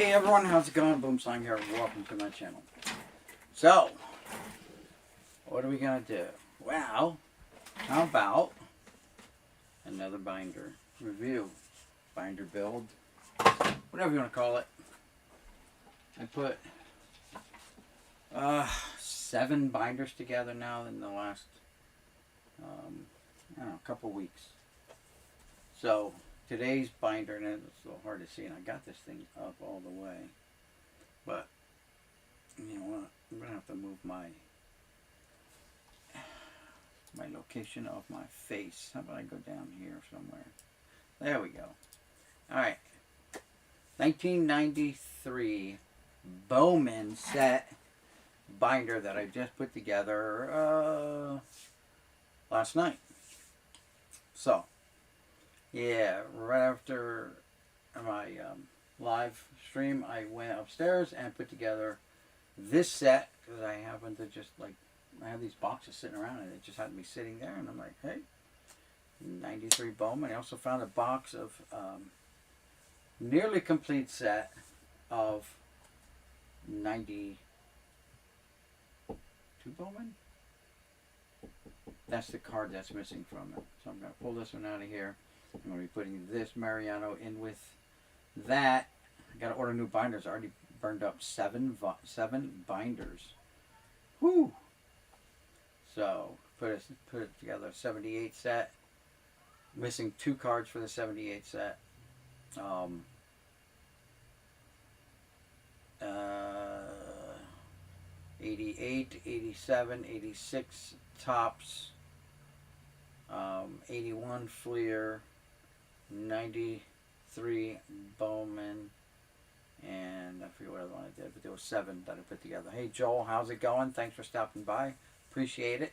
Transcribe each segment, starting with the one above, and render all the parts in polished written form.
Hey everyone, how's it going? Boom Song here. Welcome to my channel. So, what are we gonna do? Well, how about another binder review, binder build, whatever you want to call it. I put 7 binders together now in the last I don't know, couple weeks. So today's binder, and it's a little hard to see, and I got this thing up all the way, but you know what? I'm gonna have to move my location of my face. How about I go down here somewhere? There we go. All right, 1993 Bowman set binder that I just put together last night. So yeah, right after my live stream, I went upstairs and put together this set because I happened to just I have these boxes sitting around and it just had me sitting there, and I'm like, hey, 93 Bowman. I also found a box of nearly complete set of 92 Bowman. That's the card that's missing from it. So I'm going to pull this one out of here. I'm going to be putting this Mariano in with that. I got to order new binders. I already burned up 7 binders. Whoo! So put it together. 78 set. Missing 2 cards for the 78 set. 88, 87, 86 tops. 81 Fleer, 93 Bowman, and I forget what other one I did, but there was 7 that I put together. Hey Joel, how's it going? Thanks for stopping by. Appreciate it.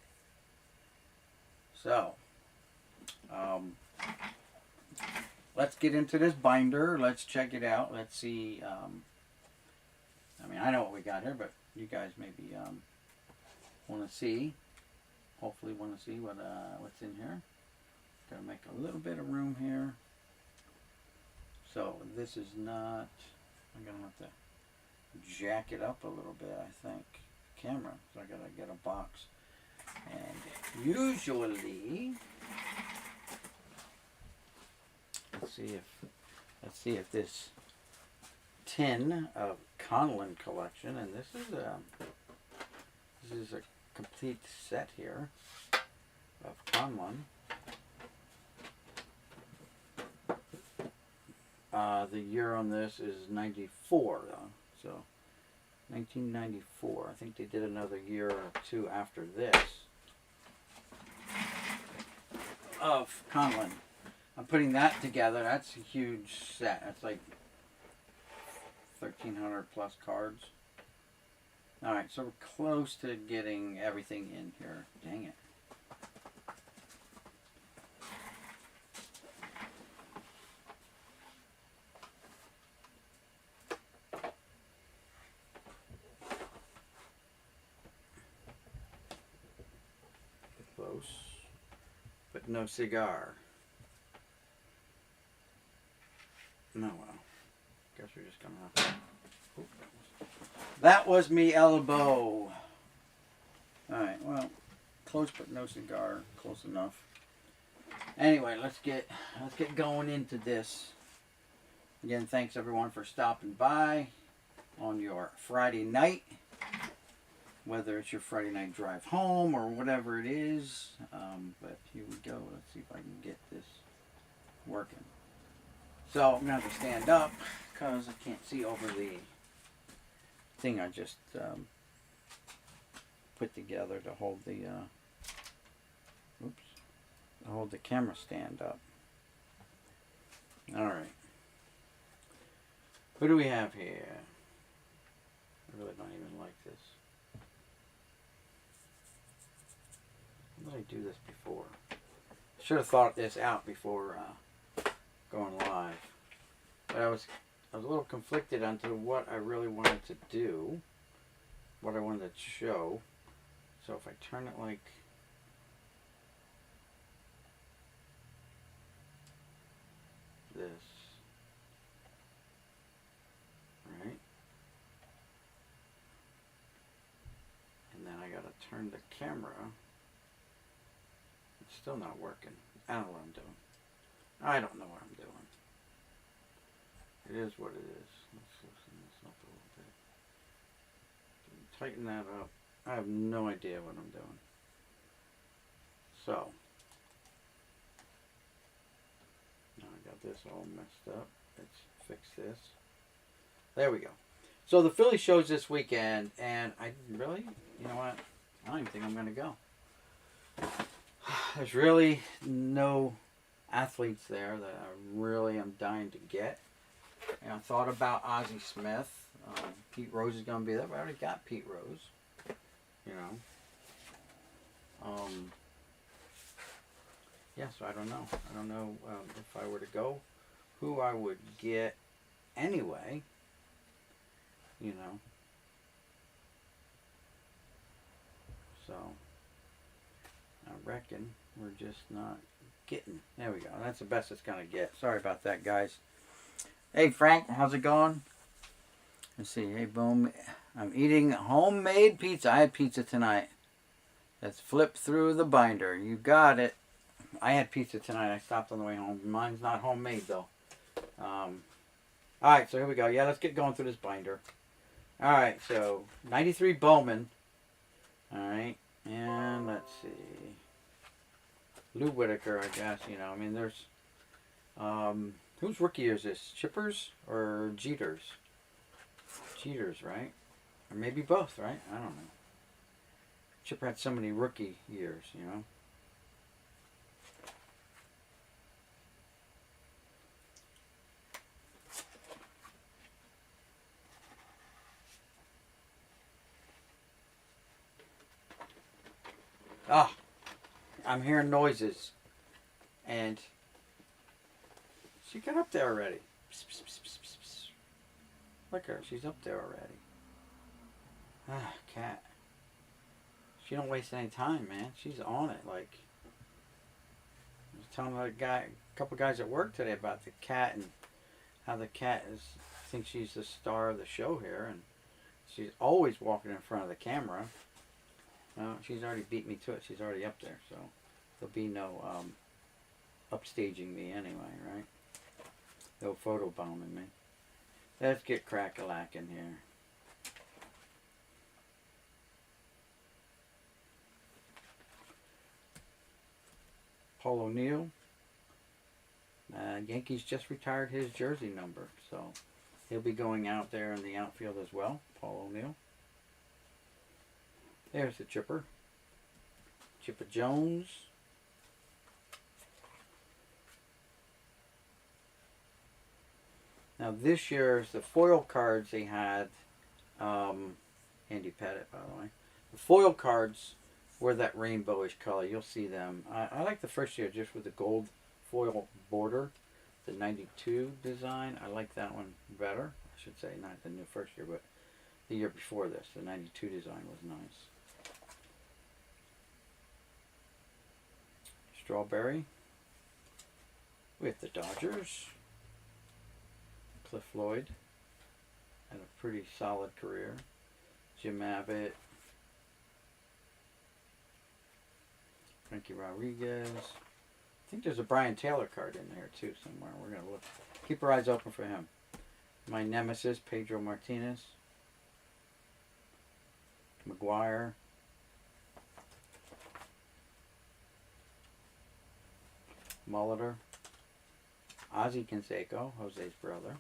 So, let's get into this binder. Let's check it out. Let's see. I mean, I know what we got here, but you guys maybe want to see. Hopefully want to see what's in here. Gotta make a little bit of room here. So this is not, I'm gonna have to jack it up a little bit, I think. Camera. So I gotta get a box. And usually, let's see if this tin of Conlon collection, and this is a complete set here of Conlon. The year on this is 94 though, so 1994. I think they did another year or 2 after this of Conlon. I'm putting that together. That's a huge set. That's like 1,300 plus cards. Alright, so we're close to getting everything in here. Dang it. Close. But no cigar. No, well. Guess we're just gonna have to... Oop, that was me elbow. Alright, well, close but no cigar. Close enough. Anyway, let's get going into this. Again, thanks everyone for stopping by on your Friday night. Whether it's your Friday night drive home or whatever it is. But here we go. Let's see if I can get this working. So I'm going to have to stand up because I can't see over the thing I just put together to hold the camera stand up. All right. What do we have here? I really don't even like this. When did I do this before? I should have thought this out before going live. But I was a little conflicted onto what I really wanted to do, what I wanted to show. So if I turn it like this, right? turn the camera. It's still not working. I don't know what I'm doing. I don't know what I'm doing. It is what it is. Let's loosen this up a little bit. Tighten that up. I have no idea what I'm doing. So, now I got this all messed up. Let's fix this. There we go. So the Philly show's this weekend, and I really, you know what? I don't even think I'm going to go. There's really no athletes there that I really am dying to get. And I thought about Ozzie Smith. Pete Rose is going to be there. But I already got Pete Rose. You know. Yeah, so I don't know. I don't know if I were to go, who I would get anyway. You know. So, I reckon we're just not getting. There we go. That's the best it's going to get. Sorry about that, guys. Hey, Frank. How's it going? Let's see. Hey, boom. I'm eating homemade pizza. I had pizza tonight. Let's flip through the binder. You got it. I had pizza tonight. I stopped on the way home. Mine's not homemade, though. Alright, so here we go. Yeah, let's get going through this binder. Alright, so 93 Bowman. Alright, and let's see. Lou Whitaker, I guess. You know, I mean, there's... whose rookie year is this? Chippers or Jeters? Jeters, right? Or maybe both, right? I don't know. Chipper had so many rookie years, you know. Ah, I'm hearing noises. And she got up there already. Psst, psst, psst, psst, psst, psst. Look at her, she's up there already. Ah, cat. She don't waste any time, man. She's on it. Like, I was telling a couple guys at work today about the cat and how the cat thinks she's the star of the show here, and she's always walking in front of the camera. Well, she's already beat me to it. She's already up there, so there'll be no upstaging me anyway, right? No photobombing me. Let's get crack-a-lack in here. Paul O'Neill. Yankees just retired his jersey number, so he'll be going out there in the outfield as well. Paul O'Neill. There's the Chipper. Chipper Jones. Now this year's the foil cards they had. Andy Pettit, by the way. The foil cards were that rainbowish color. You'll see them. I like the first year just with the gold foil border. The 92 design. I like that one better. I should say, not the new first year, but the year before this. The 92 design was nice. Strawberry. With the Dodgers. Cliff Floyd. Had a pretty solid career. Jim Abbott. Frankie Rodriguez. I think there's a Brian Taylor card in there too somewhere. We're going to look. Keep our eyes open for him. My nemesis, Pedro Martinez. McGuire. Molitor. Ozzie Canseco, Jose's brother.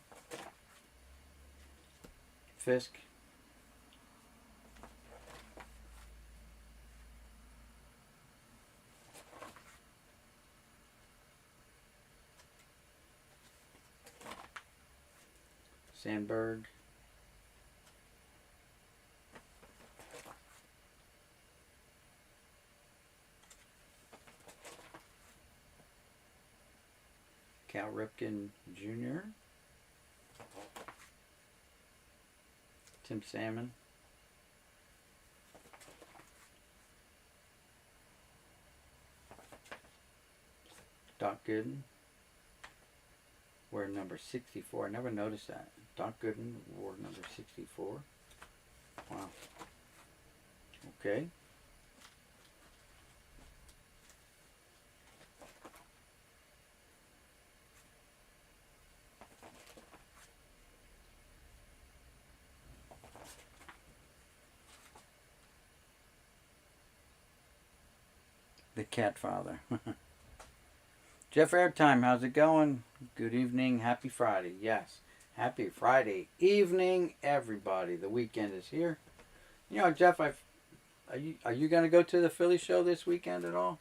Fisk. Sandberg. Cal Ripken Jr. Tim Salmon. Doc Gooden. Wore number 64. I never noticed that. Doc Gooden wore number 64. Wow. Okay. The cat father. Jeff Airtime, how's it going? Good evening. Happy Friday. Yes. Happy Friday evening, everybody. The weekend is here. You know, Jeff, are you going to go to the Philly show this weekend at all?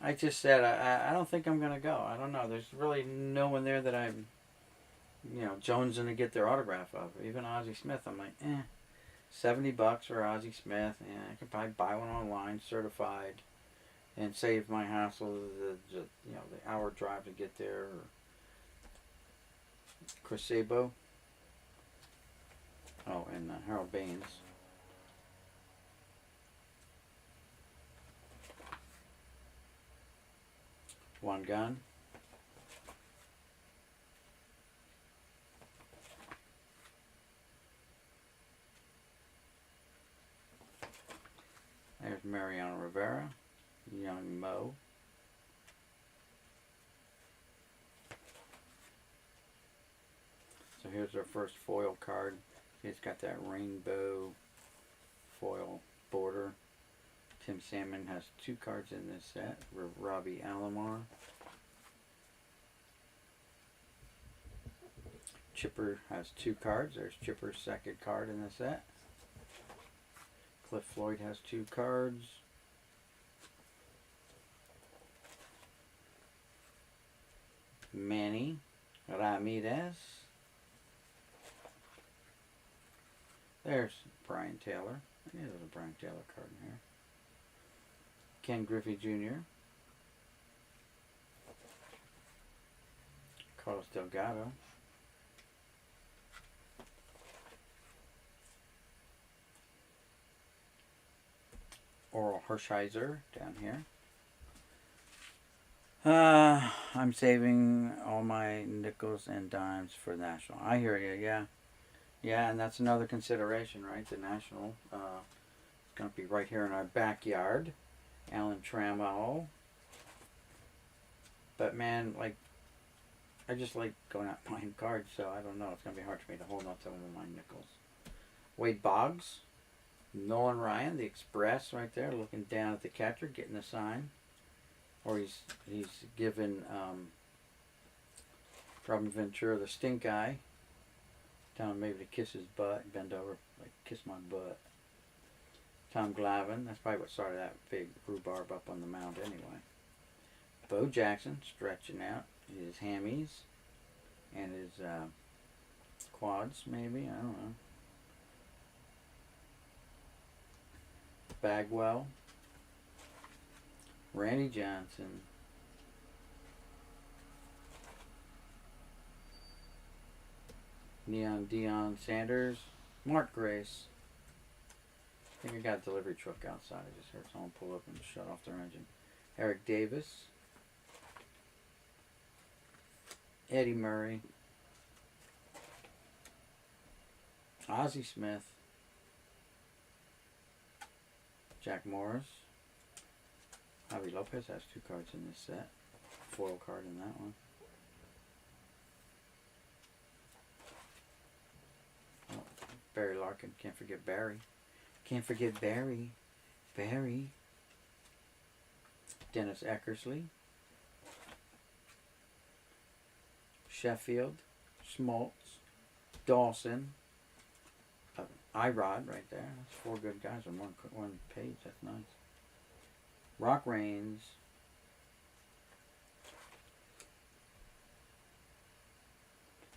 I just said I don't think I'm going to go. I don't know. There's really no one there that I'm, jonesing to get their autograph of. Even Ozzie Smith. I'm like, $70 for Ozzie Smith. Yeah, I could probably buy one online, certified, and save my hassle the hour drive to get there. Or Chris Sabo. Oh, and Harold Baines. One gun. There's Mariano Rivera, Young Mo. So here's our first foil card. It's got that rainbow foil border. Tim Salmon has 2 cards in this set. Robbie Alomar. Chipper has 2 cards. There's Chipper's second card in the set. Cliff Floyd has 2 cards. Manny Ramirez. There's Brian Taylor. There's a Brian Taylor card in here. Ken Griffey Jr. Carlos Delgado. Oral Hershiser down here. I'm saving all my nickels and dimes for National. I hear you, yeah. Yeah, and that's another consideration, right? The National. It's going to be right here in our backyard. Alan Trammell. But man, I just like going out buying cards, so I don't know. It's going to be hard for me to hold on to one of my nickels. Wade Boggs. Nolan Ryan, the Express, right there, looking down at the catcher, getting a sign. Or he's giving Robin Ventura the stink eye. Telling him maybe to kiss his butt, bend over, like kiss my butt. Tom Glavine, that's probably what started that big rhubarb up on the mound anyway. Bo Jackson stretching out his hammies and his quads, maybe, I don't know. Bagwell. Randy Johnson. Neon Deion Sanders. Mark Grace. I think I got a delivery truck outside. I just heard someone pull up and shut off their engine. Eric Davis. Eddie Murray. Ozzie Smith. Jack Morris. Javi Lopez has 2 cards in this set. Foil card in that one. Oh, Barry Larkin. Can't forget Barry. Can't forget Barry. Barry. Dennis Eckersley. Sheffield. Schmaltz. Dawson. Irod right there. That's 4 good guys on one page. That's nice. Rock Raines.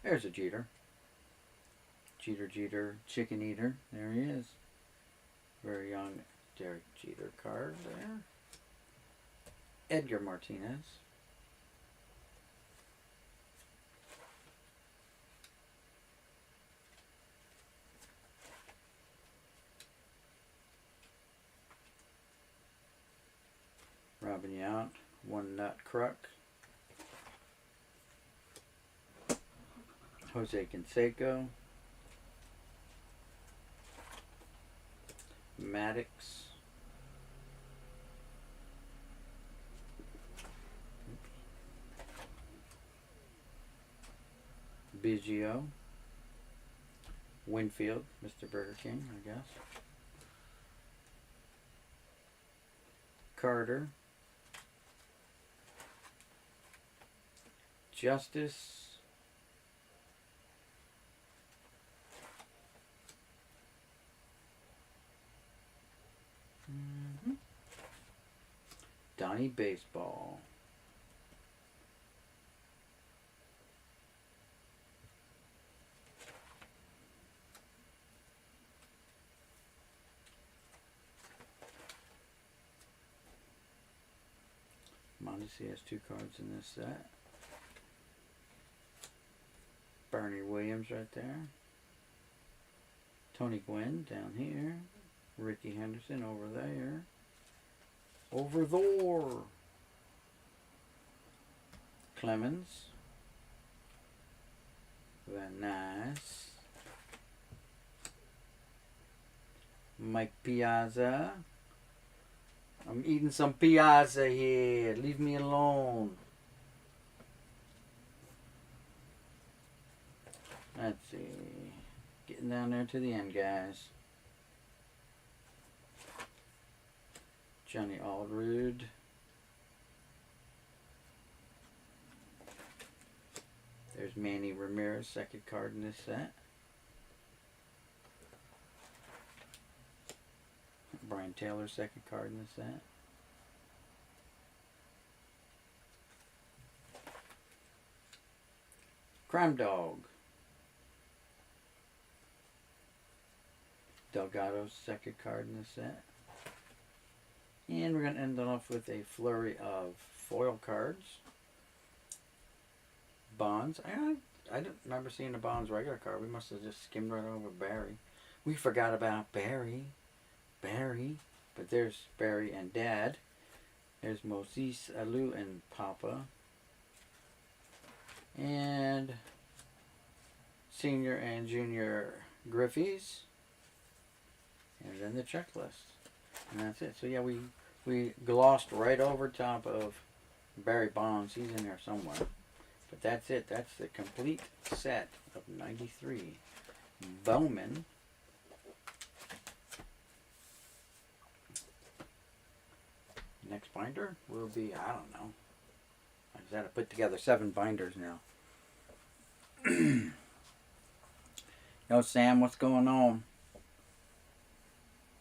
There's a Jeter. Jeter, Chicken Eater. There he is. Very young Derek Jeter card there. Edgar Martinez. Robin Yount, One Nut Crook. Jose Canseco. Maddox. Biggio. Winfield, Mr. Burger King, I guess. Carter. Justice. Donnie Baseball. Mondesi has 2 cards in this set. Bernie Williams right there. Tony Gwynn down here. Ricky Henderson over there. Over there. Clemens. Van Nuys. Mike Piazza. I'm eating some Piazza here. Leave me alone. Let's see. Getting down there to the end, guys. Johnny Aldred. There's Manny Ramirez, second card in this set. Brian Taylor, second card in this set. Crime Dog. Delgado's second card in this set. And we're going to end off with a flurry of foil cards. Bonds. I didn't remember seeing the Bonds regular card. We must have just skimmed right over Barry. We forgot about Barry. But there's Barry and Dad. There's Moses, Alou, and Papa. And Senior and Junior Griffies. And then the checklist. And that's it. So yeah, we glossed right over top of Barry Bonds. He's in there somewhere. But that's it. That's the complete set of 93. Bowman. Next binder will be, I don't know. I just had to put together 7 binders now. Yo, Sam, what's going on?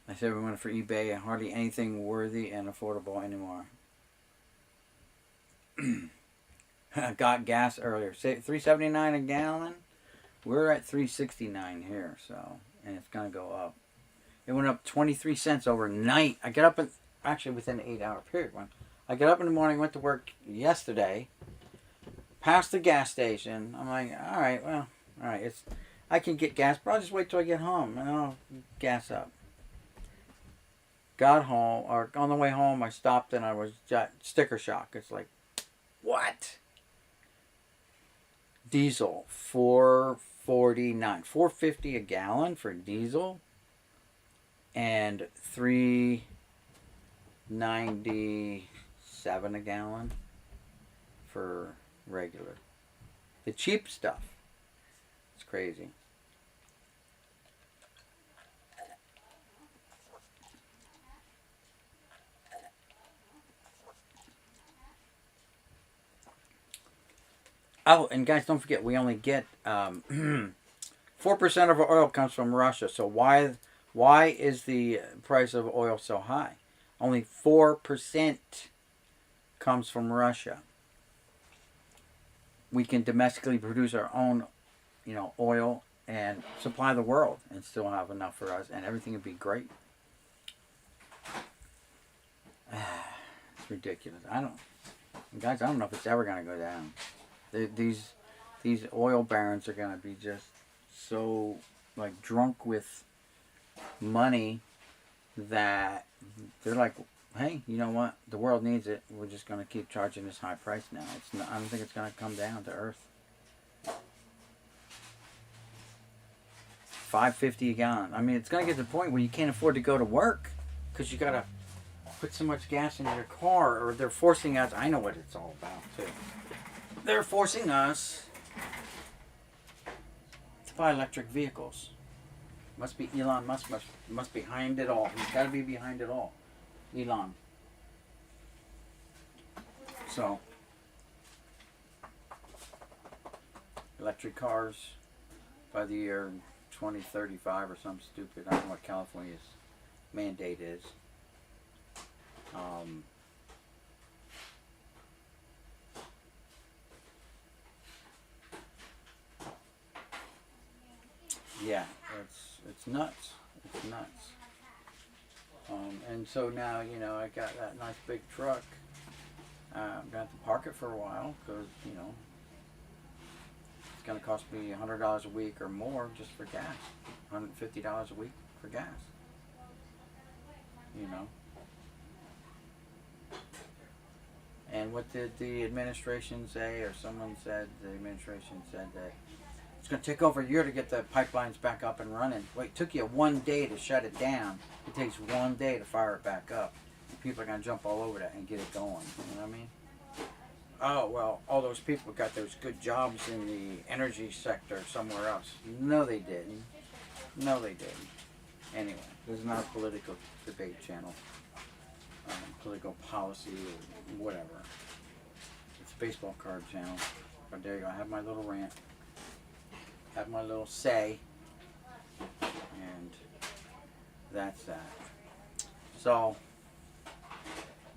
I said we went for eBay and hardly anything worthy and affordable anymore. Got gas earlier. $3.79 a gallon. We're at $3.69 here, so, and it's gonna go up. It went up 23 cents overnight. I get up actually within an 8-hour period. When I get up in the morning, went to work yesterday, passed the gas station. I'm like, all right, I can get gas, but I'll just wait till I get home and I'll gas up. Got home, or on the way home, I stopped and I was sticker shock. It's like, what? Diesel, $4.49, $4.50 a gallon for diesel, and $3.97 a gallon for regular. The cheap stuff. It's crazy. Oh, and guys, don't forget, we only get 4% of our oil comes from Russia. So why is the price of oil so high? Only 4% comes from Russia. We can domestically produce our own, oil and supply the world and still have enough for us, and everything would be great. It's ridiculous. Guys, I don't know if it's ever going to go down. These oil barons are going to be just so drunk with money that they're like, hey, you know what? The world needs it. We're just going to keep charging this high price now. I don't think it's going to come down to earth. $5.50 a gallon. I mean, it's going to get to the point where you can't afford to go to work because you got to put so much gas in your car, or they're forcing us. I know what it's all about too. They're forcing us to buy electric vehicles. Must be Elon Musk must be behind it all. He's got to be behind it all. Elon. So, electric cars by the year 2035 or something stupid. I don't know what California's mandate is. Yeah, it's nuts. It's nuts. And so now, you know, I got that nice big truck. I'm going to have to park it for a while because, you know, it's going to cost me $100 a week or more just for gas. $150 a week for gas. You know. And what did the administration say, or someone said, the administration said that it's going to take over a year to get the pipelines back up and running. Well, it took you 1 day to shut it down. It takes 1 day to fire it back up. And people are going to jump all over that and get it going. You know what I mean? Oh, well, all those people got those good jobs in the energy sector somewhere else. No, they didn't. No, they didn't. Anyway, this is not a political debate channel. Political policy or whatever. It's a baseball card channel. But there you go. I have my little rant. Have my little say. And that's that. So,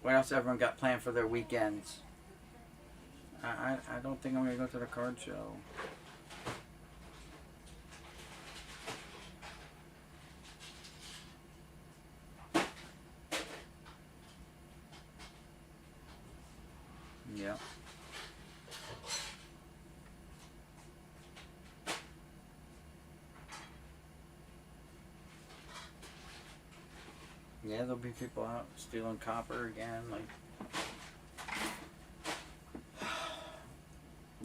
what else everyone got planned for their weekends? I don't think I'm going to go to the card show. Yeah. Yeah, there'll be people out stealing copper again, like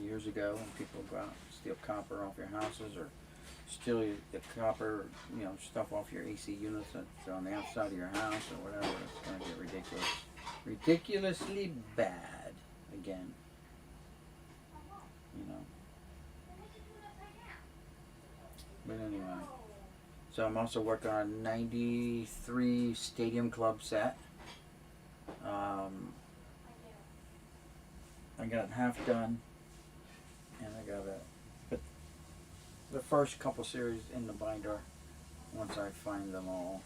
years ago when people go out and steal copper off your houses or steal the copper, you know, stuff off your AC units that's on the outside of your house or whatever. It's going to get ridiculous. Ridiculously bad again. You know. But anyway. So I'm also working on a 93 Stadium Club set. I got it half done. And I got to put the first couple series in the binder once I find them all.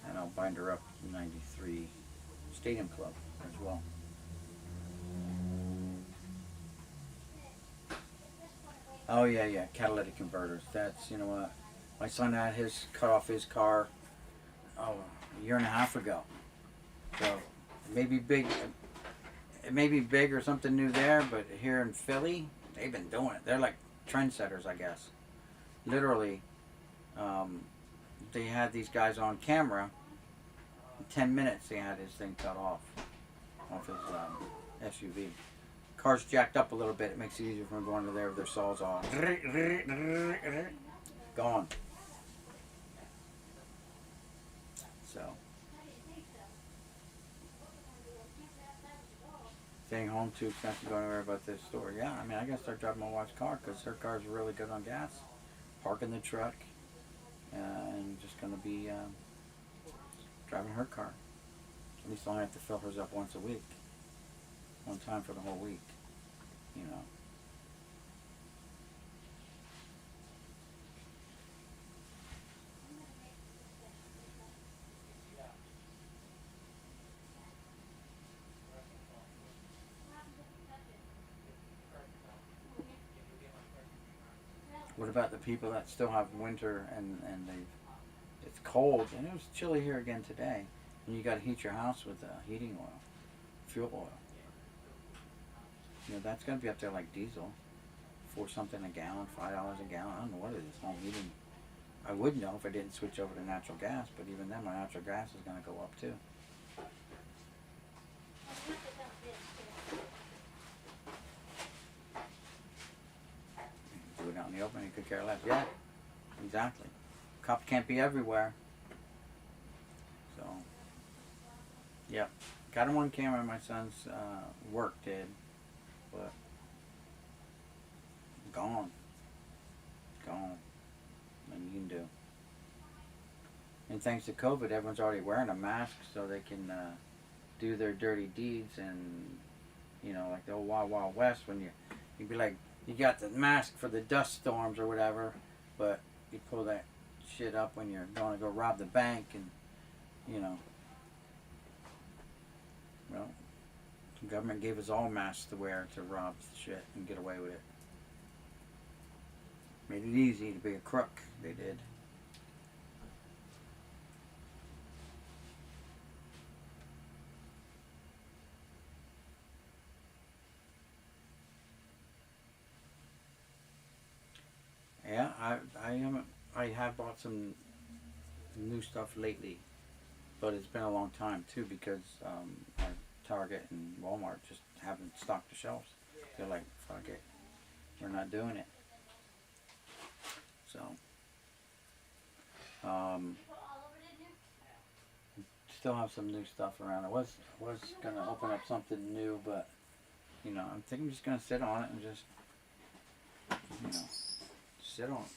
And I'll binder up 93 Stadium Club as well. Oh yeah, catalytic converters. That's, you know what, my son had his cut off his car, a year and a half ago. So it may be big. It may be big or something new there, but here in Philly, they've been doing it. They're like trendsetters, I guess. Literally, they had these guys on camera. In 10 minutes, they had his thing cut off his SUV. Car's jacked up a little bit. It makes it easier for them going to there with their saws off. Gone. So, staying home too expensive to go anywhere about this store. Yeah, I mean, I gotta start driving my wife's car because her car's really good on gas. Parking the truck and just gonna be driving her car. At least I only have to fill hers up once a week. One time for the whole week, you know. What about the people that still have winter and it's cold and it was chilly here again today, and you got to heat your house with heating oil, fuel oil. You know, that's going to be up there like diesel, $4 something a gallon, $5 a gallon. I don't know what it is. Home heating. I would know if I didn't switch over to natural gas, but even then, my natural gas is going to go up too. Do it out in the open, you could care less. Yeah, exactly. Cops can't be everywhere. So, yeah, got him on camera. My son's work did. But gone. Nothing you can do. And thanks to COVID, everyone's already wearing a mask so they can do their dirty deeds and You know, like the old Wild Wild West when you'd be like, you got the mask for the dust storms or whatever, but you pull that shit up when you're going to go rob the bank and, you know, well, the government gave us all masks to wear to rob shit and get away with it. Made it easy to be a crook, they did. Yeah, I have bought some new stuff lately, but it's been a long time too because our Target and Walmart just haven't stocked the shelves. They're like, fuck it, we're not doing it. So, still have some new stuff around. I was gonna open up something new, but you know, I think I'm just gonna sit on it and just, you know, sit on it.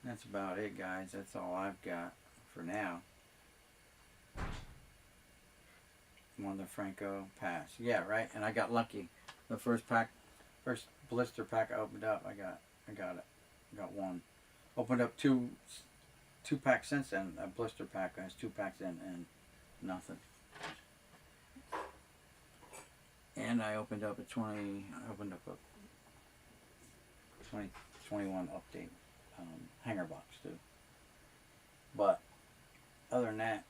That's about it, guys. That's all I've got for now. Won the Franco pass. Yeah, right. And I got lucky. The first blister pack I opened up, I got it. I got one. Opened up two packs since then. A blister pack has 2 packs in and nothing. And I opened up a 2021 update hanger box too. But other than that,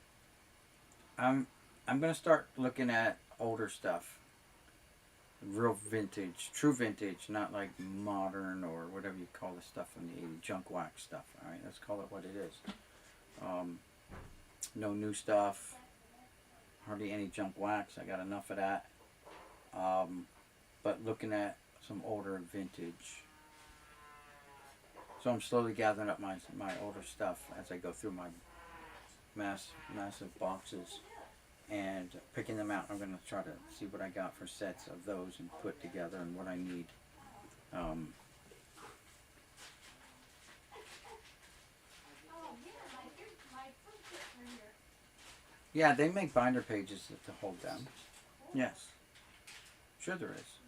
I'm gonna start looking at older stuff, real vintage, true vintage, not like modern or whatever you call the stuff from the 80s, junk wax stuff. All right, let's call it what it is. No new stuff, hardly any junk wax. I got enough of that. But looking at some older vintage. So I'm slowly gathering up my older stuff as I go through my massive boxes and picking them out. I'm going to try to see what I got for sets of those and put together and what I need. Yeah, they make binder pages to hold them. Yes. Sure there is.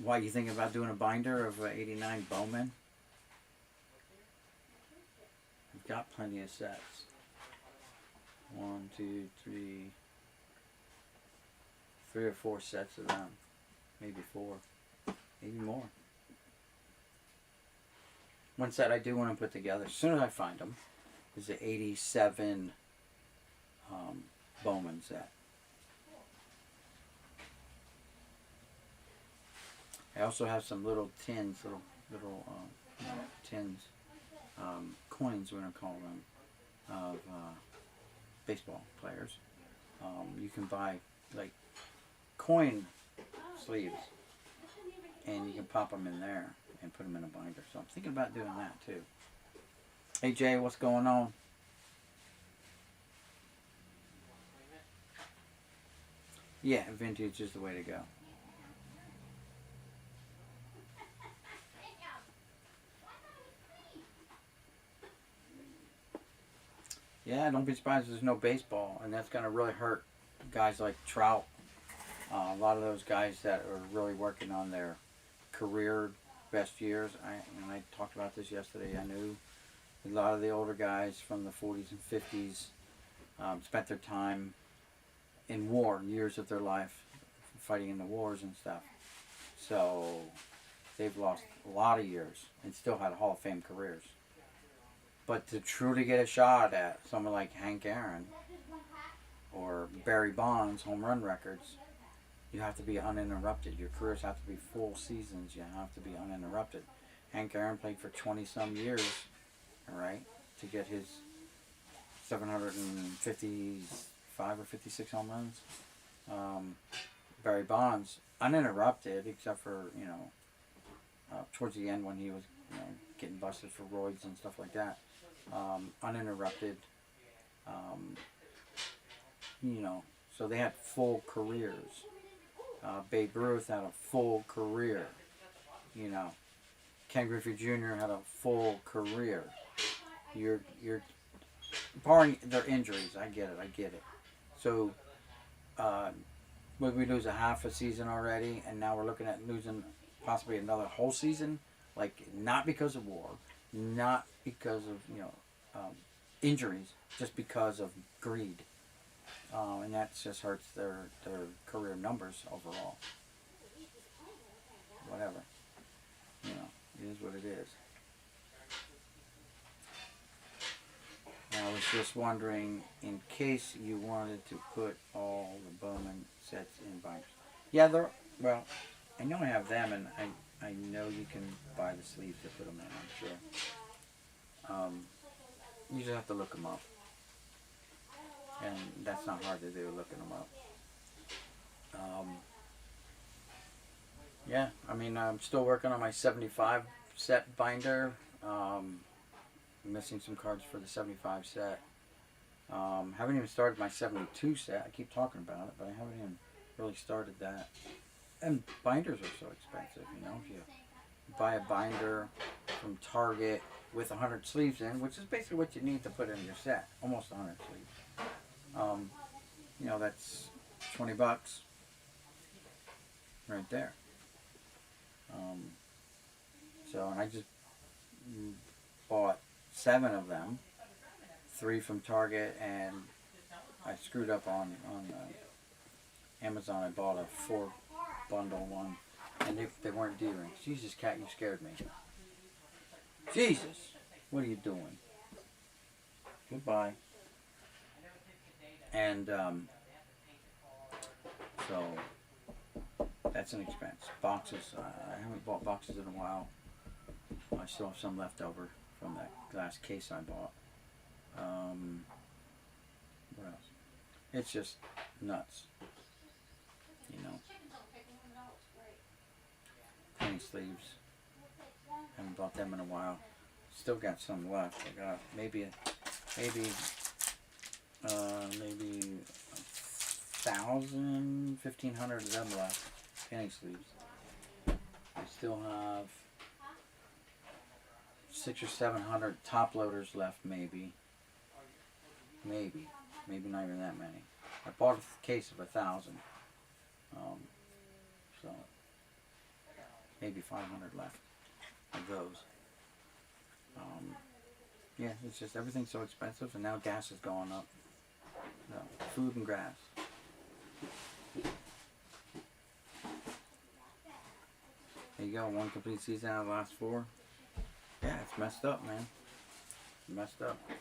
Why, you thinking about doing a binder of 89 Bowman? I've got plenty of sets. 1, 2, 3 or 4 sets of them. Maybe 4. Maybe more. One set I do want to put together, as soon as I find them, is the 87 Bowman set. I also have some little tins, little tins, coins, we're going to call them, of baseball players. You can buy like coin sleeves, and you can pop them in there and put them in a binder. So I'm thinking about doing that too. Hey Jay, what's going on? Yeah, vintage is the way to go. Yeah, don't be surprised if there's no baseball, and that's going to really hurt guys like Trout. A lot of those guys that are really working on their career best years. I talked about this yesterday. I knew a lot of the older guys from the 40s and 50s spent their time in war, years of their life fighting in the wars and stuff. So they've lost a lot of years and still had Hall of Fame careers. But to truly get a shot at someone like Hank Aaron or Barry Bonds' home run records, you have to be uninterrupted. Your careers have to be full seasons. You have to be uninterrupted. Hank Aaron played for 20-some years, all right, to get his 755 or 56 home runs. Barry Bonds, uninterrupted, except for, towards the end when he was, getting busted for roids and stuff like that. Uninterrupted. So they had full careers. Babe Ruth had a full career. Ken Griffey Jr. had a full career. Your barring their injuries. I get it. So, would we lose a half a season already, and now we're looking at losing possibly another whole season? Like, not because of war, not because of injuries, just because of greed, and that just hurts their career numbers overall. Whatever, it is what it is. I was just wondering, in case you wanted to put all the Bowman sets in binders. Yeah, well, I know I have them, and I know you can buy the sleeves to put them in, I'm sure. You just have to look them up. And that's not hard to do, looking them up. Yeah, I mean, I'm still working on my 75 set binder. Missing some cards for the 75 set. Haven't even started my 72 set. I keep talking about it, but I haven't even really started that. And binders are so expensive, If you buy a binder from Target with 100 sleeves in, which is basically what you need to put in your set, almost 100 sleeves. That's $20 right there. And I just bought 7 of them, 3 from Target, and I screwed up on Amazon. I bought a 4 bundle one, and they weren't D-rings. Jesus, cat, you scared me. Jesus, what are you doing? Goodbye. And so that's an expense. Boxes, I haven't bought boxes in a while. I still have some left over from that glass case I bought. What else? It's just nuts. Penny sleeves. Haven't bought them in a while. Still got some left. I got maybe 1,000, 1,500 of them left. Penny sleeves. I still have 600 or 700 top loaders left, maybe not even that many. I bought a case of 1,000, so maybe 500 left of those. Yeah, it's just everything's so expensive, and now gas is going up. So, food and gas. There you go, 1 complete season out of the last 4. Yeah, it's messed up, man. It's messed up. Yeah,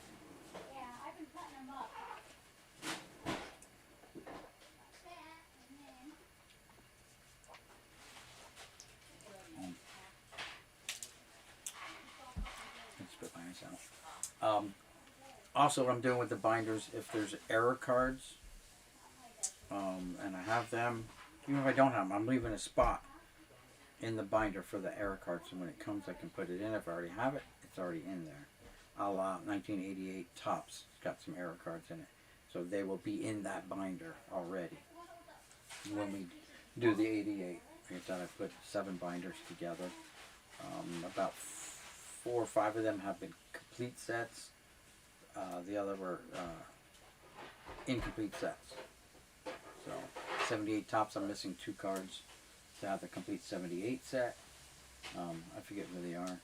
I've been putting them up. Let's put mine out. Also, what I'm doing with the binders, if there's error cards, and I have them, even if I don't have them, I'm leaving a spot in the binder for the error cards, so when it comes I can put it in. If I already have it, it's already in there. A la 1988 Topps, it's got some error cards in it, so they will be in that binder already when we do the 88. Like I said, I put 7 binders together. About 4 or 5 of them have been complete sets. The other were incomplete sets. So 78 Topps, I'm missing 2 cards to have the complete 78 set. I forget where they are.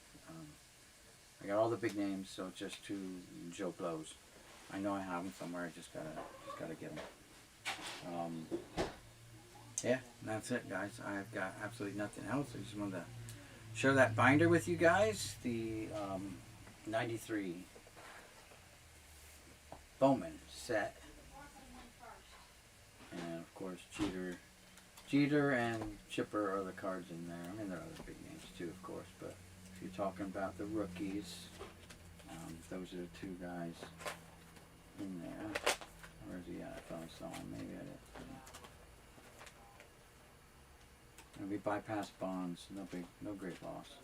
I got all the big names, so it's just 2 Joe Blows. I know I have them somewhere. I just gotta get them. Yeah, that's it, guys. I've got absolutely nothing else. I just wanted to share that binder with you guys. The 93 Bowman set. And of course, Jeter and Chipper are the cards in there. I mean, there are other big names too, of course, but if you're talking about the rookies, those are the 2 guys in there. Where's he at? I thought I saw him. Maybe I didn't. And we bypassed Bonds. No great loss.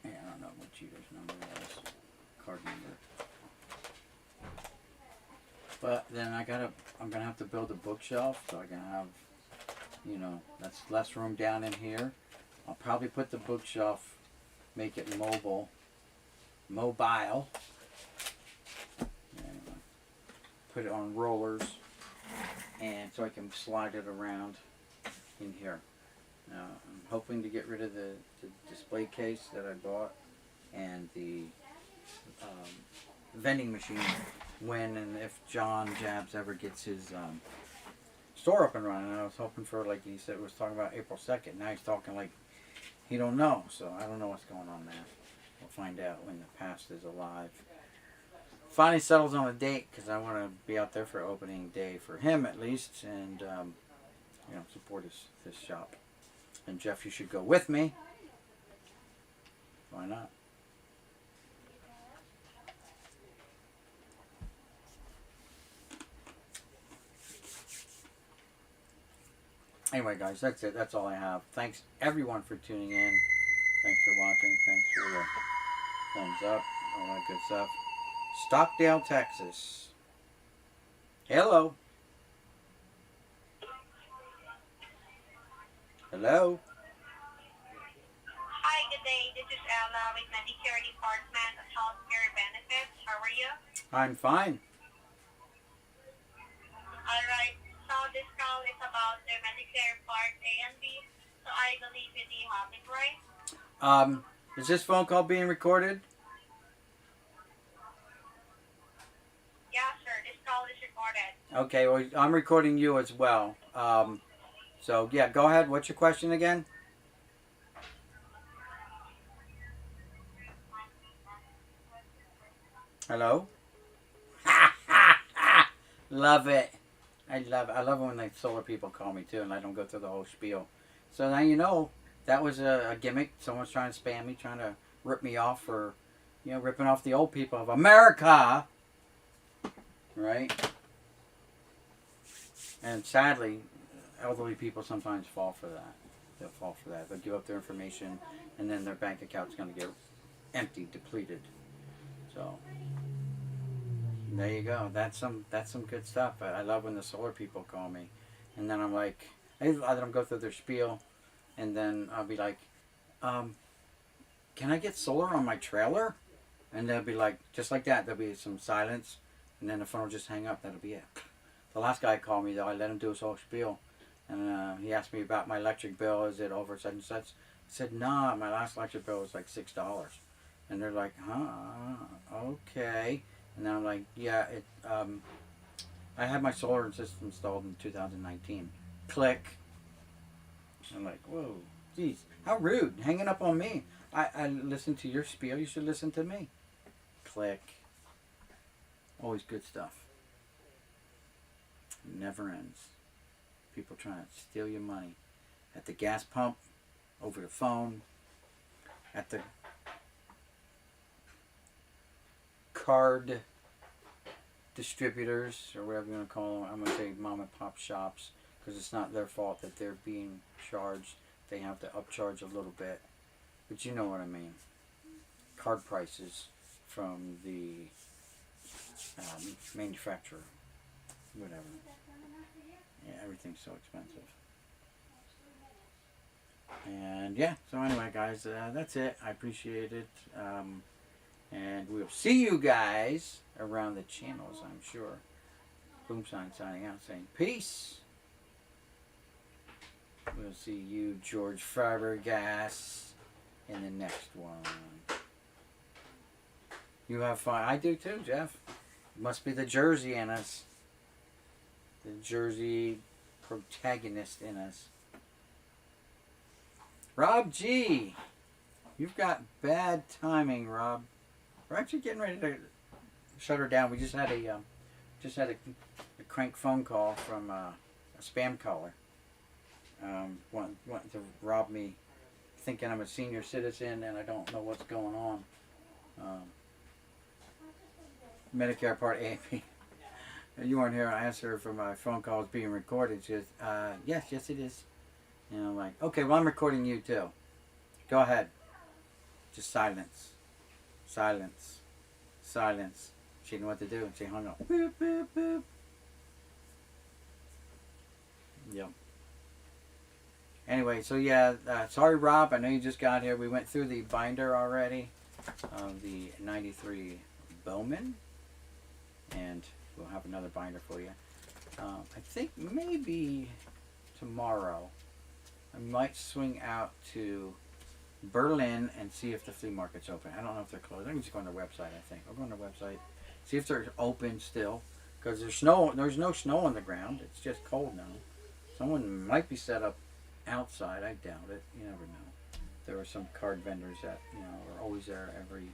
Yeah, I don't know what Jeter's number was. Card number. But then I'm gonna have to build a bookshelf, so I can have, that's less room down in here. I'll probably put the bookshelf, make it mobile, mobile. And put it on rollers, and so I can slide it around in here. Now I'm hoping to get rid of the display case that I bought and the vending machine when and if John Jabs ever gets his store up and running. I was hoping for, like he said, was talking about April 2nd. Now he's talking like he don't know, so I don't know what's going on there. We'll find out when the past is alive. Finally settles on a date because I want to be out there for opening day for him at least, and support his shop. And Jeff, you should go with me. Why not? Anyway, guys, that's it. That's all I have. Thanks everyone for tuning in. Thanks for watching. Thanks for the thumbs up, all that good stuff. Stockdale, Texas. Hello. Hello. Hi, good day. This is Ella with Medicare Department of Healthcare Benefits. How are you? I'm fine. Alright, so this call is about the Medicare Part A and B. So I believe you do have it, right? Is this phone call being recorded? Yeah, sir. This call is recorded. Okay, well, I'm recording you as well. So, yeah, go ahead. What's your question again? Hello? Love it. I love it when the solar people call me, too, and I don't go through the whole spiel. So now you know that was a gimmick. Someone's trying to spam me, trying to rip me off for, ripping off the old people of America. Right? And sadly, elderly people sometimes fall for that. They'll fall for that. They'll give up their information, and then their bank account's going to get empty, depleted. So there you go. That's some good stuff. I love when the solar people call me, and then I'm like, I let them go through their spiel, and then I'll be like, can I get solar on my trailer? And they'll be like, just like that. There'll be some silence, and then the phone will just hang up. That'll be it. The last guy called me, though. I let him do his whole spiel. And he asked me about my electric bill. Is it over such and such? I said, nah, my last electric bill was like $6. And they're like, okay. And then I'm like, yeah, I had my solar system installed in 2019. Click. I'm like, whoa, geez, how rude. Hanging up on me. I listened to your spiel. You should listen to me. Click. Always good stuff. Never ends. People trying to steal your money. At the gas pump, over the phone, at the card distributors, or whatever you want to call them. I'm going to say mom and pop shops, because it's not their fault that they're being charged. They have to upcharge a little bit. But you know what I mean. Card prices from the manufacturer. Whatever. Yeah, everything's so expensive. And yeah, so anyway, guys, that's it. I appreciate it. And we'll see you guys around the channels, I'm sure. Boomsign signing out saying peace. We'll see you, George Fabregas, in the next one. You have fun. I do too, Jeff. Must be the Jersey in us. The Jersey protagonist in us. Rob G. You've got bad timing, Rob. We're actually getting ready to shut her down. We just had a crank phone call from a spam caller. Want to rob me, thinking I'm a senior citizen and I don't know what's going on. Medicare Part A and B. You weren't here. I asked her if my phone call was being recorded. She goes, yes it is. And I'm like, okay, well, I'm recording you too. Go ahead. Just silence. Silence. Silence. She didn't know what to do, and she hung up. Boop, boop, boop. Yep. Anyway, so yeah, sorry, Rob. I know you just got here. We went through the binder already. the 93 Bowman, and we'll have another binder for you. I think maybe tomorrow I might swing out to Berlin and see if the flea market's open. I don't know if they're closed. I can just go on their website, I think. I'll go on their website, see if they're open still. Because there's no snow on the ground. It's just cold now. Someone might be set up outside. I doubt it. You never know. There are some card vendors that, are always there every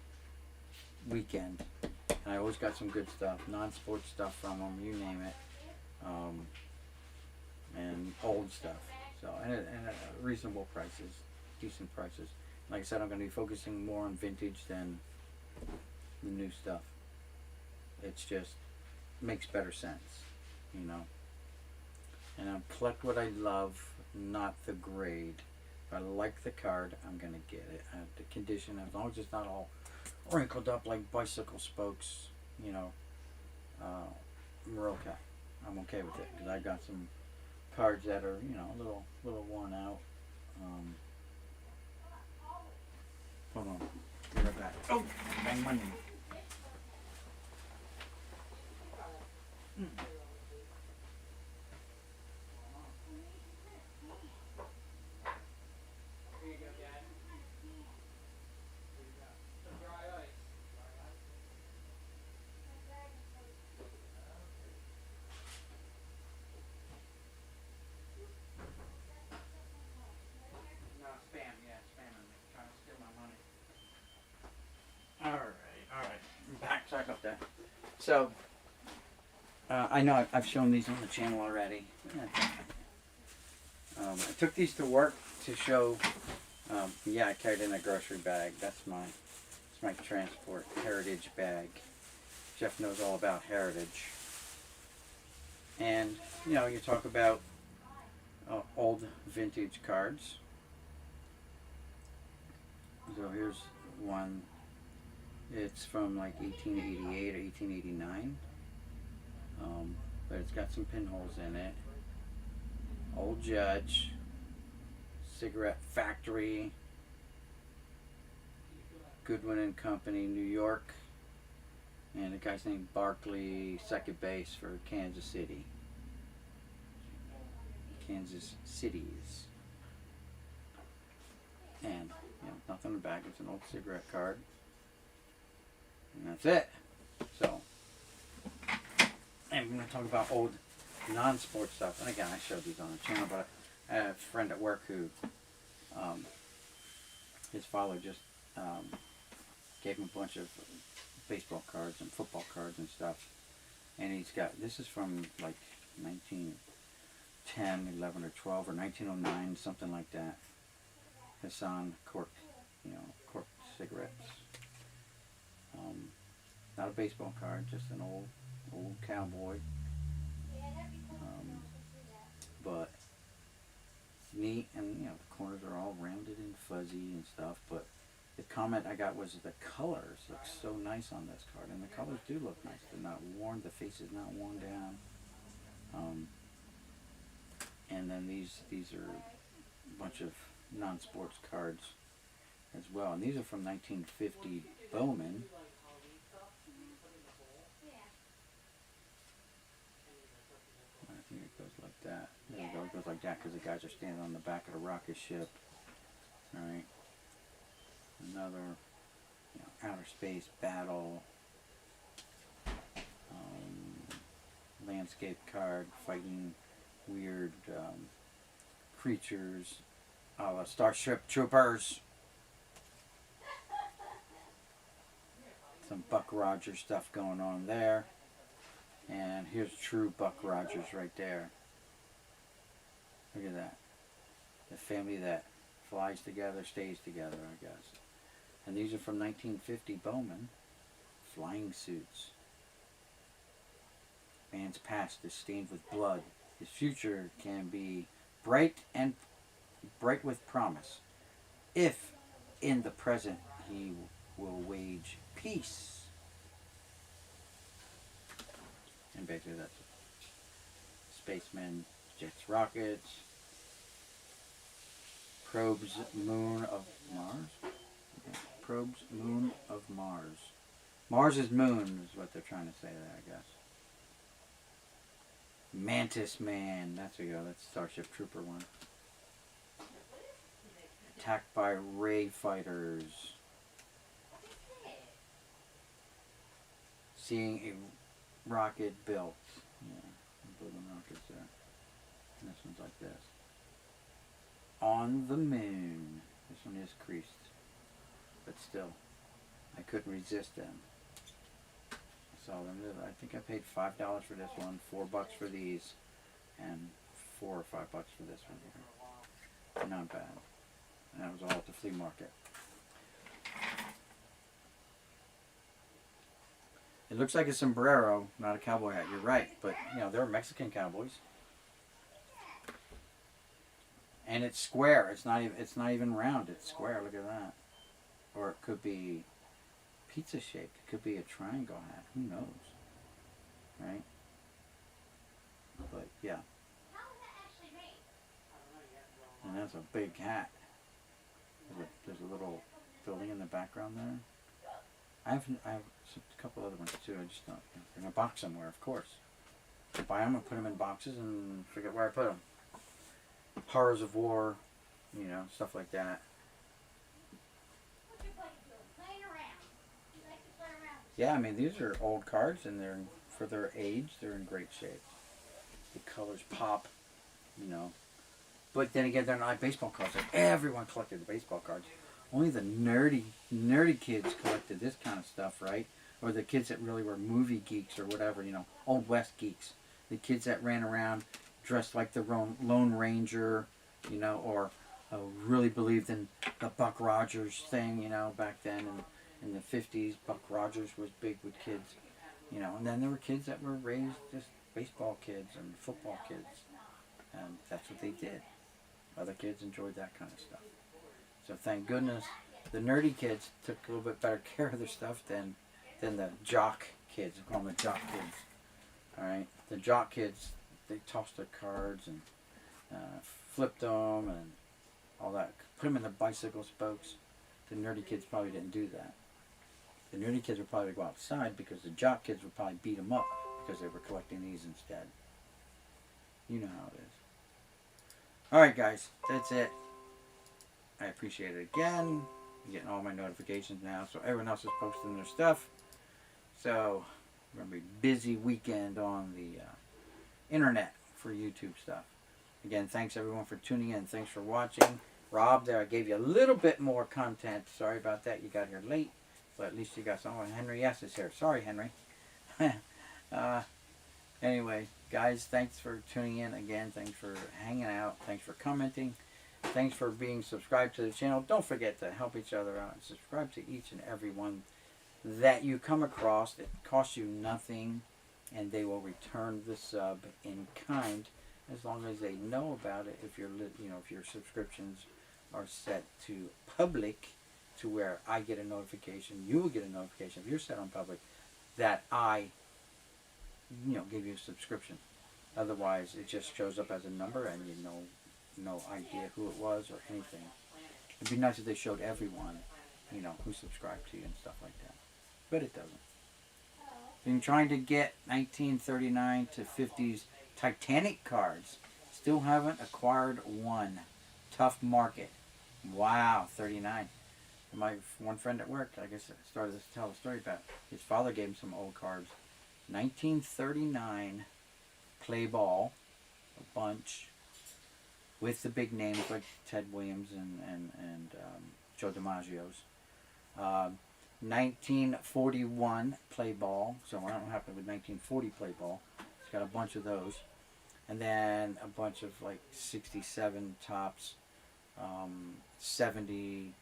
weekend. And I always got some good stuff. Non-sports stuff from them, you name it. And old stuff. So, and at reasonable prices. Decent prices. Like I said, I'm going to be focusing more on vintage than the new stuff. It's just makes better sense, And I collect what I love, not the grade. If I like the card, I'm going to get it. The condition, as long as it's not all wrinkled up like bicycle spokes, we're okay. I'm okay with it because I got some cards that are, a little worn out. Hold on, be right back. Oh, bang my knee. Sorry about that. So, I know I've shown these on the channel already. I took these to work to show. I carried in a grocery bag. It's my transport heritage bag. Jeff knows all about heritage. And you talk about old vintage cards. So here's one. It's from like 1888 or 1889. But it's got some pinholes in it. Old Judge. Cigarette Factory. Goodwin and Company, New York. And the guy's named Barkley, second base for Kansas City. Kansas Cities. And nothing in the back. It's an old cigarette card. And that's it. So, and we're going to talk about old non-sports stuff. And again, I showed these on the channel, but I have a friend at work who, his father just gave him a bunch of baseball cards and football cards and stuff. And he's got, this is from like 1910, 11 or 12 or 1909, something like that. Hassan cork, cork cigarettes. Not a baseball card, just an old cowboy. But neat, and the corners are all rounded and fuzzy and stuff. But the comment I got was the colors look so nice on this card, and the colors do look nice. They're not worn. The face is not worn down. And then these are a bunch of non-sports cards as well, and these are from 1950 Bowman. I think it goes like that. There you go. It goes like that because the guys are standing on the back of the rocket ship. All right. Another outer space battle. Landscape card fighting weird creatures, a la Starship Troopers. Some Buck Rogers stuff going on there. And here's true Buck Rogers right there. Look at that. The family that flies together, stays together, I guess. And these are from 1950 Bowman. Flying suits. Man's past is stained with blood. His future can be bright with promise, if in the present he will wage peace. And basically that's spacemen, jets, rockets, probes moon of Mars. Okay. microbes, moon of Mars. Mars' moon is what they're trying to say there, I guess. Mantis Man. That's a go. That's Starship Trooper one. Attacked by ray fighters. Seeing a rocket built. Yeah, building rockets there. And this one's like this. On the moon. This one is creased. But still, I couldn't resist them. I saw them. I think I paid $5 for this one, $4 for these, and $4 or $5 for this one here. Not bad. And that was all at the flea market. It looks like a sombrero, not a cowboy hat. You're right, but you know they're Mexican cowboys. And it's square. It's not even round. It's square. Look at that. Or it could be pizza shaped. It could be a triangle hat. Who knows? Right? But yeah. And that's a big hat. There's a little building in the background there. I have a couple other ones too. I just don't. They're in a box somewhere, of course. I buy them and put them in boxes and figure out where I put them. Horrors of War, you know, stuff like that. Yeah, I mean these are old cards and they're for their age, they're in great shape. The colors pop, you know. But then again, they're not like baseball cards. Like everyone collected the baseball cards. Only the nerdy kids collected this kind of stuff, right? Or the kids that really were movie geeks or whatever, you know, Old West geeks. The kids that ran around dressed like the Lone Ranger, you know, or really believed in the Buck Rogers thing, you know, back then in the 50s. Buck Rogers was big with kids, you know. And then there were kids that were raised just baseball kids and football kids. And that's what they did. Other kids enjoyed that kind of stuff. So thank goodness the nerdy kids took a little bit better care of their stuff than the jock kids. I call them the jock kids. Alright? The jock kids, they tossed their cards and flipped them and all that. Put them in the bicycle spokes. The nerdy kids probably didn't do that. The nerdy kids would probably go outside because the jock kids would probably beat them up because they were collecting these instead. You know how it is. Alright guys, that's it. I appreciate it again. I'm getting all my notifications now, so everyone else is posting their stuff. So, we're going to be busy weekend on the internet for YouTube stuff. Again, thanks everyone for tuning in. Thanks for watching. Rob, there I gave you a little bit more content. Sorry about that. You got here late, but at least you got some. Oh, Henry S. is here. Sorry, Henry. Anyway, guys, thanks for tuning in again. Thanks for hanging out. Thanks for commenting. Thanks for being subscribed to the channel. Don't forget to help each other out and subscribe to each and every one that you come across. It costs you nothing, and they will return the sub in kind as long as they know about it. If if your subscriptions are set to public, to where I get a notification, you will get a notification if you're set on public that I give you a subscription. Otherwise, it just shows up as a number, and you know. No idea who it was or anything. It'd be nice if they showed everyone, who subscribed to you and stuff like that. But it doesn't. Been trying to get 1939 to 50s Titanic cards. Still haven't acquired one. Tough market. Wow, 39. My one friend at work, I guess, started to tell a story about his father gave him some old cards. 1939 play ball, a bunch. With the big names like Ted Williams and Joe DiMaggio's. 1941 play ball. So I don't have to with 1940 play ball. It's got a bunch of those. And then a bunch of like 67 tops, 70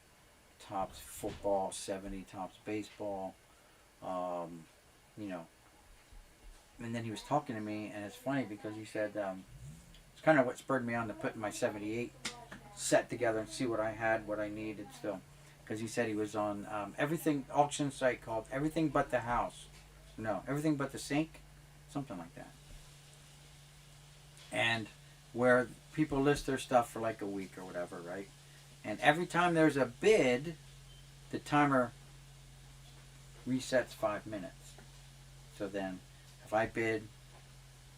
tops football, 70 tops baseball. And then he was talking to me, and it's funny because he said, it's kind of what spurred me on to put my 78 set together and see what I had, what I needed still. Because he said he was on auction site called Everything But the House. No, Everything But the Sink. Something like that. And where people list their stuff for like a week or whatever, right? And every time there's a bid, the timer resets 5 minutes. So then, if I bid,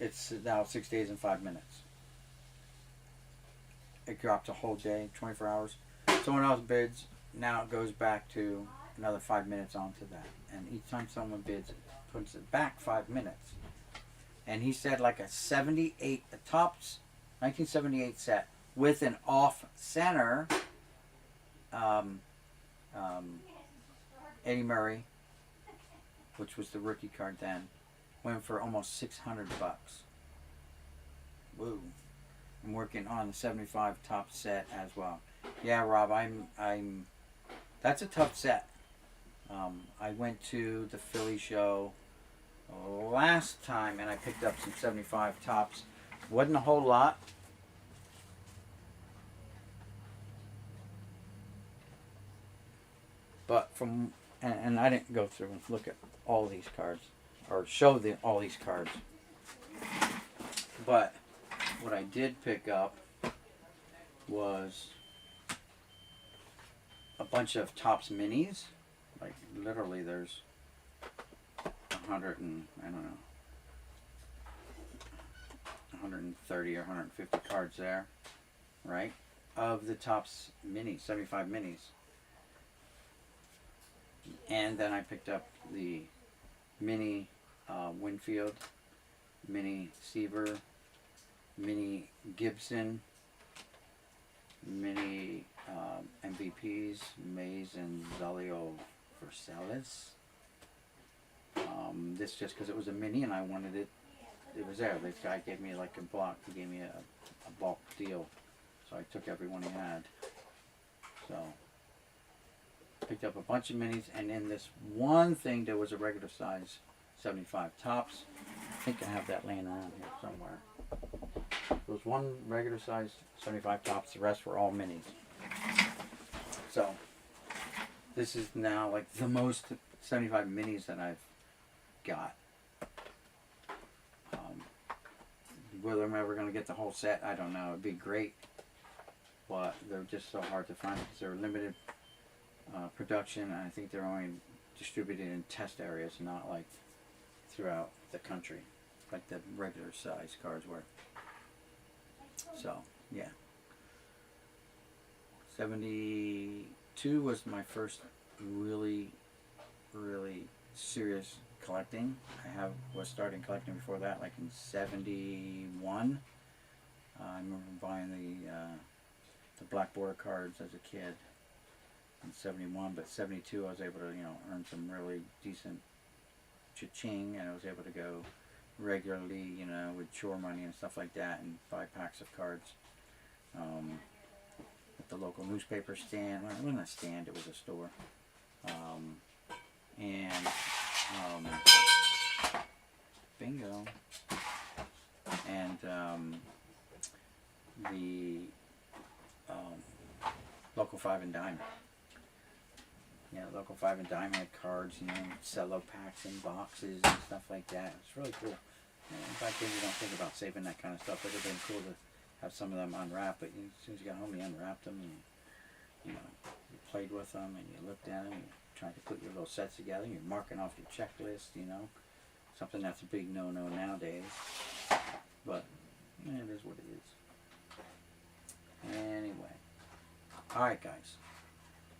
it's now 6 days and 5 minutes. It drops a whole day, 24 hours. Someone else bids, now it goes back to another 5 minutes onto that. And each time someone bids, it puts it back 5 minutes. And he said like a 78, the tops 1978 set with an off center Eddie Murray, which was the rookie card then, went for almost $600. Woo. I'm working on the 75 top set as well. Yeah, Rob, I'm that's a tough set. I went to the Philly show last time and I picked up some 75 tops. Wasn't a whole lot. But from, and I didn't go through and look at all these cards or show all these cards. But what I did pick up was a bunch of Topps minis. Like literally there's 100 and I don't know 130 or 150 cards there, right? Of the Topps minis, 75 minis. And then I picked up the mini Winfield, mini Seaver, mini Gibson, mini MVPs, Mays and Zelio Versailles. This just because it was a mini and I wanted it. It was there. This guy gave me like a block. He gave me a bulk deal. So I took every one he had. So picked up a bunch of minis, and in this one thing there was a regular size 75 Topps. I think I have that laying around here somewhere. There was one regular size 75 Topps, the rest were all minis. So this is now like the most 75 minis that I've got. Whether I'm ever going to get the whole set, I don't know. It'd be great, but they're just so hard to find because they're limited production, and I think they're only distributed in test areas, not like throughout the country, like the regular size cards were. So, yeah. 72 was my first really serious collecting. I was starting collecting before that, like in 71. I remember buying the black border cards as a kid in 71, but 72 I was able to, earn some really decent cha-ching, and I was able to go regularly, with chore money and stuff like that, and buy packs of cards at the local newspaper stand. Well, it wasn't a stand, it was a store. Bingo. And the local 5 and dime. Yeah, local 5 and dime had cards, cello packs and boxes and stuff like that. It's really cool. In fact, you don't think about saving that kind of stuff. It would have been cool to have some of them unwrapped, but as soon as you got home, you unwrapped them and you played with them and you looked at them and you tried to put your little sets together. You're marking off your checklist, something that's a big no-no nowadays. But it is what it is. Anyway, all right, guys.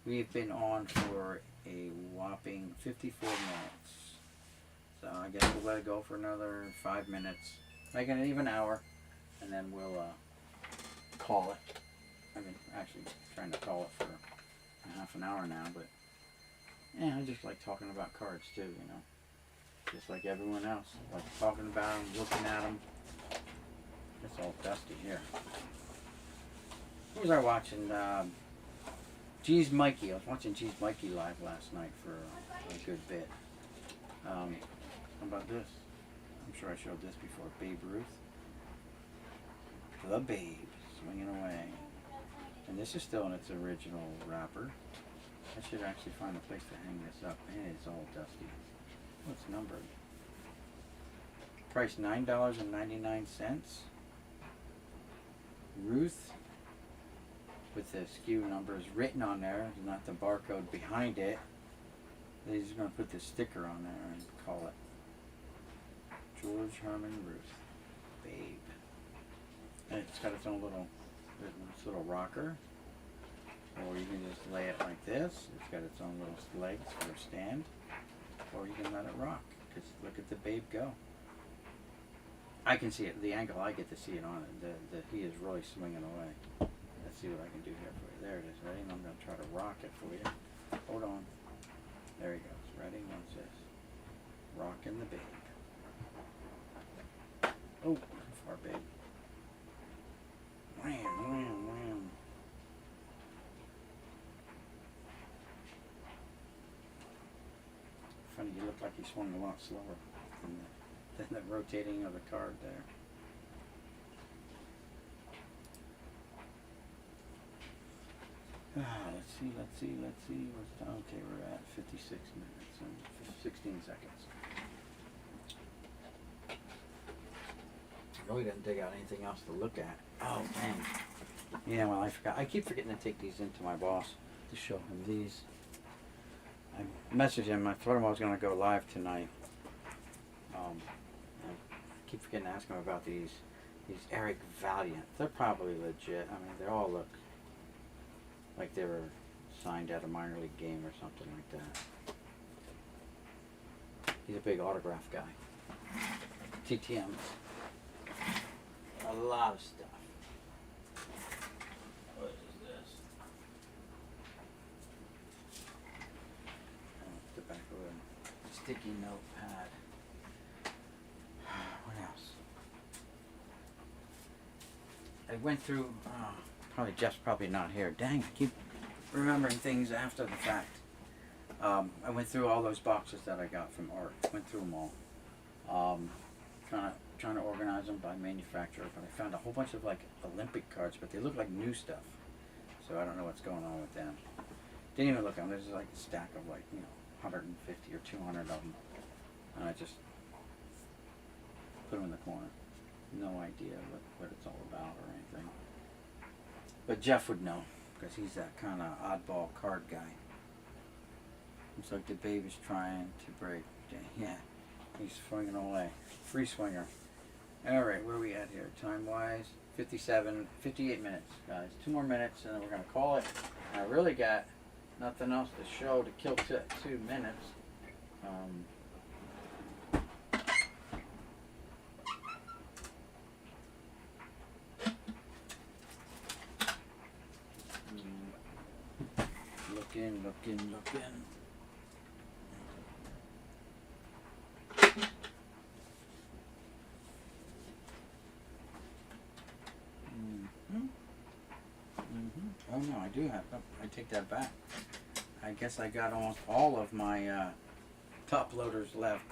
We've been on for a whopping 54 minutes. So I guess we'll let it go for another 5 minutes. Make it an even hour. And then we'll call it. I've been actually trying to call it for a half an hour now. But yeah, I just like talking about cards too, Just like everyone else. Like talking about them, looking at them. It's all dusty here. Who was I watching? G's Mikey. I was watching G's Mikey live last night for a good bit. How about this? I'm sure I showed this before. Babe Ruth. The Babe. Swinging away. And this is still in its original wrapper. I should actually find a place to hang this up. Man, it's all dusty. What's numbered? Price $9.99. Ruth with the SKU numbers written on there, not the barcode behind it. They're just going to put the sticker on there and call it George Herman Ruth Babe. And it's got its own little rocker. Or you can just lay it like this. It's got its own little legs for a stand. Or you can let it rock. Because look at the babe go. I can see it. The angle I get to see it on it. He is really swinging away. Let's see what I can do here for you. There it is. Ready? And I'm going to try to rock it for you. Hold on. There he goes. Ready? Watch this. Rocking the babe. Oh, too far, babe. Wham, wham, wham. Funny, you look like you swung a lot slower than the rotating of the card there. Let's see. What's the, okay, we're at 56 minutes and 16 seconds. I really didn't dig out anything else to look at. Oh, dang. Yeah, well, I forgot. I keep forgetting to take these into my boss to show him these. I messaged him. I told him I was going to go live tonight. I keep forgetting to ask him about these Eric Valiant. They're probably legit. I mean, they all look like they were signed at a minor league game or something like that. He's a big autograph guy. TTMs. A lot of stuff. What is this? Oh, the back of a sticky notepad. What else? I went through, probably Jeff's probably not here. Dang, I keep remembering things after the fact. I went through all those boxes that I got from Art. Went through them all. Trying to organize them by manufacturer, but I found a whole bunch of like Olympic cards, but they look like new stuff. So I don't know what's going on with them. Didn't even look at them. There's like a stack of like, 150 or 200 of them. And I just put them in the corner. No idea what it's all about or anything. But Jeff would know, because he's that kind of oddball card guy. Looks like the babe is trying to break. Yeah, he's swinging away. Free swinger. Alright, where are we at here? Time-wise, 58 minutes, guys. 2 more minutes, and then we're going to call it. I really got nothing else to show to kill 2 minutes. Looking. Oh no, I do have. Oh, I take that back. I guess I got almost all of my top loaders left.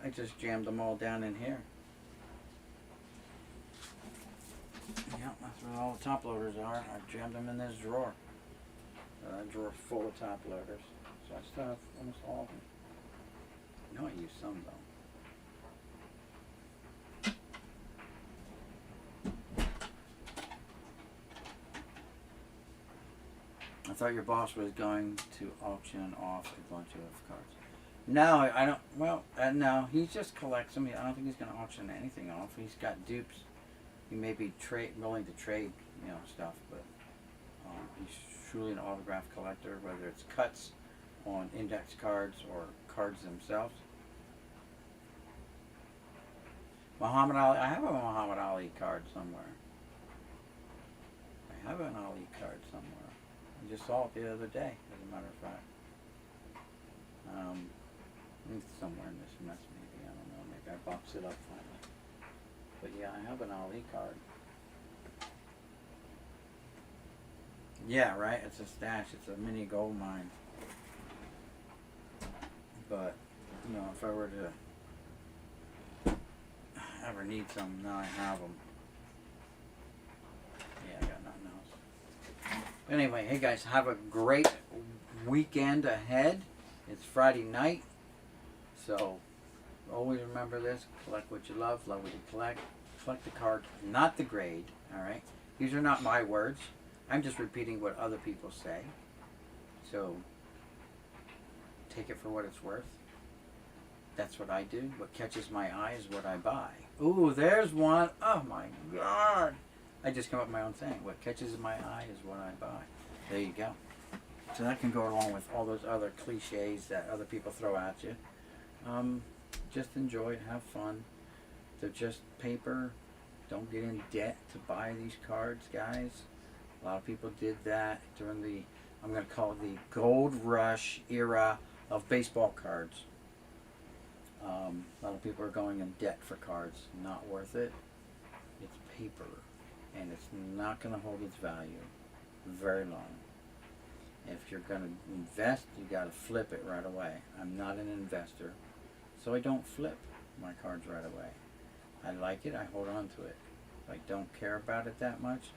I just jammed them all down in here. Yep, that's where all the top loaders are. I jammed them in this drawer. A drawer full of top loaders. So I still have almost all of them. I know I used some though. I thought your boss was going to auction off a bunch of cards. No, I don't. Well, no, he just collects them. I don't think he's going to auction anything off. He's got dupes. He may be willing to trade, stuff, but he's truly an autograph collector, whether it's cuts on index cards or cards themselves. Muhammad Ali. I have a Muhammad Ali card somewhere. I just saw it the other day, as a matter of fact. It's somewhere in this mess, maybe. I don't know. Maybe I boxed it up finally. But yeah, I have an Ali card. Yeah, right? It's a stash. It's a mini gold mine. But, if I were to ever need some, now I have them. Yeah, I got nothing else. But anyway, hey guys, have a great weekend ahead. It's Friday night. So, always remember this. Collect what you love what you collect. Collect the card, not the grade. Alright? These are not my words. I'm just repeating what other people say. So take it for what it's worth. That's what I do. What catches my eye is what I buy. Ooh, there's one. Oh my God. I just come up with my own thing. What catches my eye is what I buy. There you go. So that can go along with all those other cliches that other people throw at you. Just enjoy it. Have fun. They're just paper. Don't get in debt to buy these cards, guys. A lot of people did that during the, I'm going to call it the gold rush era of baseball cards. A lot of people are going in debt for cards. Not worth it. It's paper, and it's not going to hold its value very long. If you're going to invest, you got to flip it right away. I'm not an investor, so I don't flip my cards right away. I like it. I hold on to it. If I don't care about it that much,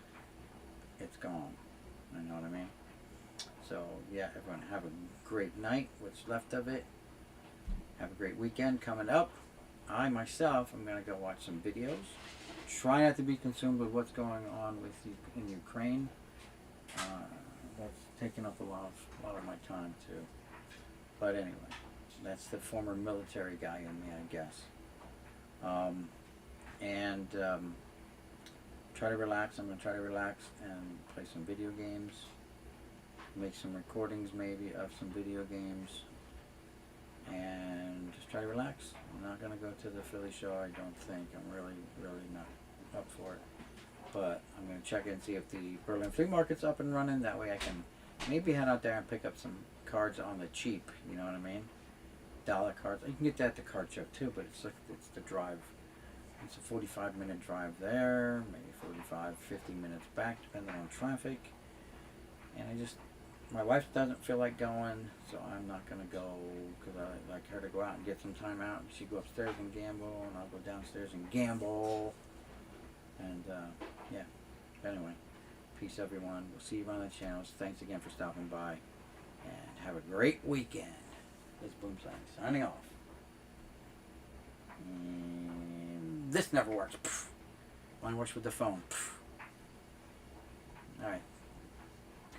it's gone. You know what I mean? So yeah, everyone have a great night. What's left of it. Have a great weekend coming up. I myself am going to go watch some videos. Try not to be consumed with what's going on with in Ukraine. That's taking up a lot of my time too. But anyway, that's the former military guy in me, I guess. Try to relax. I'm going to try to relax and play some video games. Make some recordings maybe of some video games. And just try to relax. I'm not going to go to the Philly show, I don't think. I'm really not up for it. But I'm going to check and see if the Berlin Flea Market's up and running. That way I can maybe head out there and pick up some cards on the cheap. You know what I mean? Dollar cards. You can get that at the card show too, but it's the drive. It's a 45-minute drive there, maybe 50 minutes back, depending on traffic. And my wife doesn't feel like going, so I'm not going to go because I like her to go out and get some time out. And she'd go upstairs and gamble, and I'll go downstairs and gamble. And yeah, but anyway, peace everyone. We'll see you on the channels. Thanks again for stopping by, and have a great weekend. This is Boom signing off. And this never works. Only works with the phone. All right.